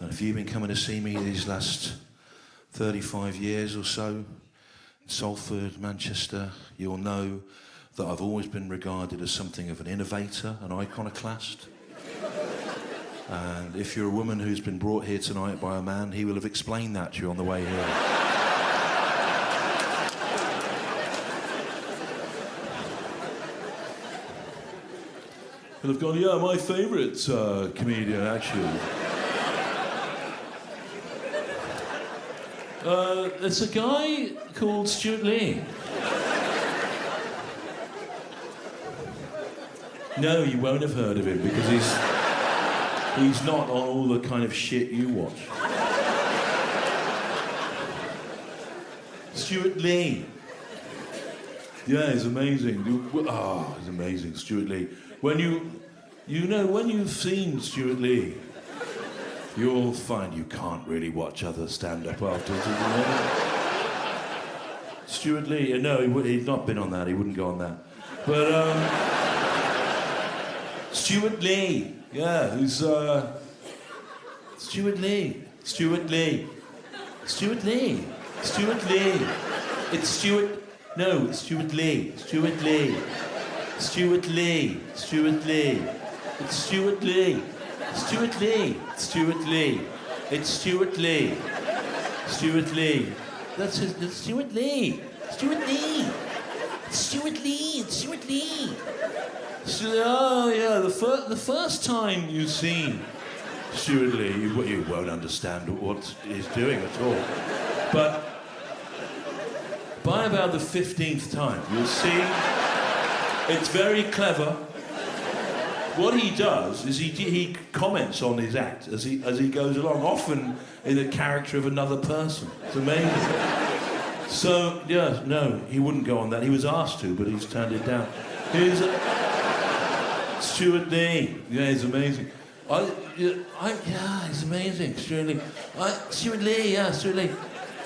And if you've been coming to see me these last 35 years or so, in Salford, Manchester, you'll know that I've always been regarded as something of an innovator, an iconoclast. And if you're a woman who's been brought here tonight by a man, he will have explained that to you on the way here. He'll have gone, yeah, my favourite comedian, actually. It's a guy called Stewart Lee. No, you won't have heard of him because he's not on all the kind of shit you watch. Stewart Lee. Yeah, he's amazing. Oh, he's amazing, Stewart Lee. When you've seen Stewart Lee, you'll find you can't really watch other stand-up afterwards. Stewart Lee, no, he'd not been on that, he wouldn't go on that. But, Stewart Lee, yeah, who's, Stewart Lee. It's Stewart Lee. It's Stewart Lee. It's Stewart Lee. It's Stewart Lee. Stewart Lee. It's Stewart Lee. Stewart Lee. Stewart Lee. It's Stewart Lee. It's Stewart Lee. Stewart Lee. That's Stewart Lee. Stewart Lee. It's Stewart Lee. It's Stewart Lee. Oh yeah, the first time you've seen Stewart Lee, you won't understand what he's doing at all. But by about the 15th time, you'll see it's very clever. What he does is he comments on his act as he goes along, often in the character of another person. It's amazing. So yeah, no, he wouldn't go on that. He was asked to, but he's turned it down. Here's Stewart Lee. Yeah, he's amazing. Yeah, he's amazing. Stewart Lee. Stewart Lee. Yeah, Stewart Lee.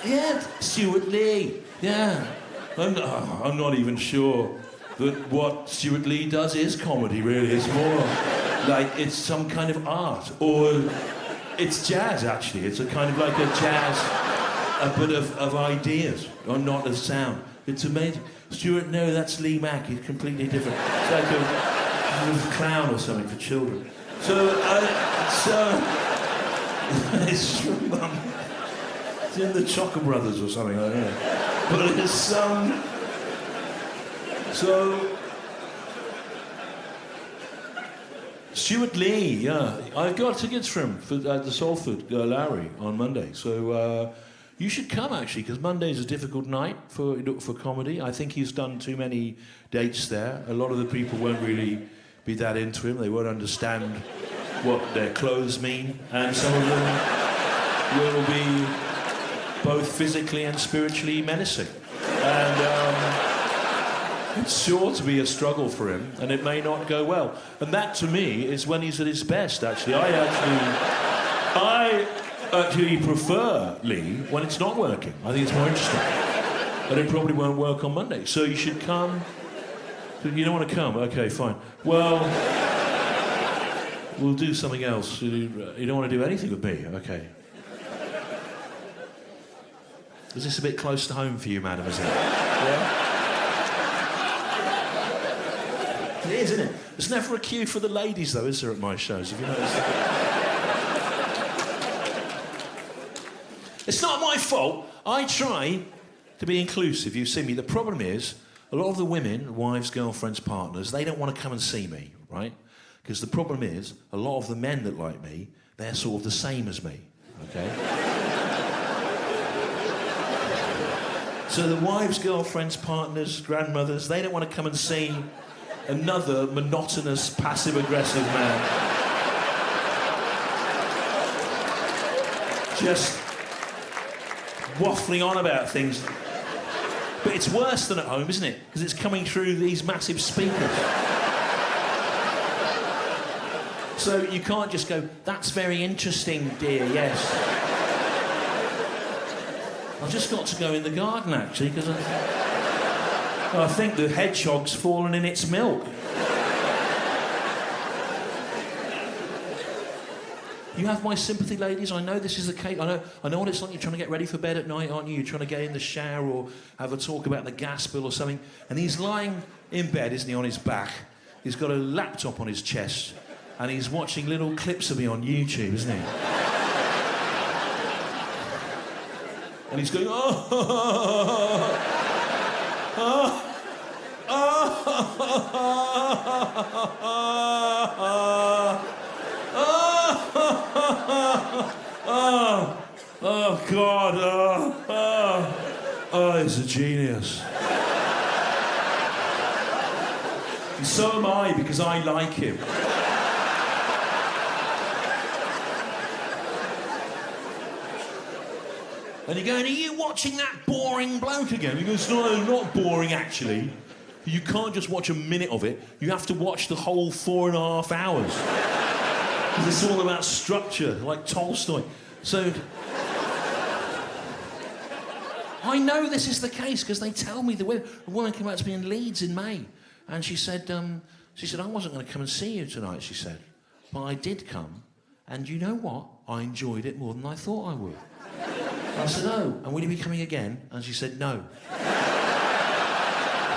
Yeah, Stewart Lee. Yeah. I'm not even sure that what Stewart Lee does is comedy, really. It's more like it's some kind of art, or it's jazz, actually. It's a kind of like a jazz, a bit of ideas, or not of sound. It's amazing. Stewart, no, that's Lee Mack. He's completely different. It's like a clown or something for children. So, it's from, it's in the Chocker Brothers or something, I don't know. But it's, so, Stewart Lee, yeah. I've got tickets for him at the Salford Lowry on Monday. So, you should come, actually, because Monday's a difficult night for comedy. I think he's done too many dates there. A lot of the people won't really be that into him. They won't understand what their clothes mean. And some of them will be both physically and spiritually menacing. And it's sure to be a struggle for him, and it may not go well. And that, to me, is when he's at his best, actually. I actually prefer Lee when it's not working. I think it's more interesting. But it probably won't work on Monday. So you should come. You don't want to come? Okay, fine. Well, we'll do something else. You don't want to do anything with me? Okay. Is this a bit close to home for you, madam, is it? Yeah? It is, isn't it? There's never a queue for the ladies, though, is there, at my shows? Have you noticed that? It's not my fault. I try to be inclusive. You see me. The problem is, a lot of the women, wives, girlfriends, partners, they don't want to come and see me, right? Because the problem is, a lot of the men that like me, they're sort of the same as me, okay? So the wives, girlfriends, partners, grandmothers, they don't want to come and see another monotonous, passive-aggressive man. Just waffling on about things. But it's worse than at home, isn't it? Because it's coming through these massive speakers. So you can't just go, that's very interesting, dear, yes. I've just got to go in the garden, actually, because I think the hedgehog's fallen in its milk. You have my sympathy, ladies. I know this is the case. I know what it's like. You're trying to get ready for bed at night, aren't you? You're trying to get in the shower or have a talk about the gas bill or something. And he's lying in bed, isn't he, on his back. He's got a laptop on his chest. And he's watching little clips of me on YouTube, isn't he? And he's going, oh, oh, oh, God, he's a genius. And so am I, because I like him. And you're going, are you watching that boring bloke again? He goes, no, not boring, actually. You can't just watch a minute of it. You have to watch the whole 4.5 hours. Because it's all about structure, like Tolstoy. So... I know this is the case, because they tell me a woman came out to me in Leeds in May. And she said, I wasn't going to come and see you tonight, she said. But I did come. And you know what? I enjoyed it more than I thought I would. I said, oh, and will you be coming again? And she said, no.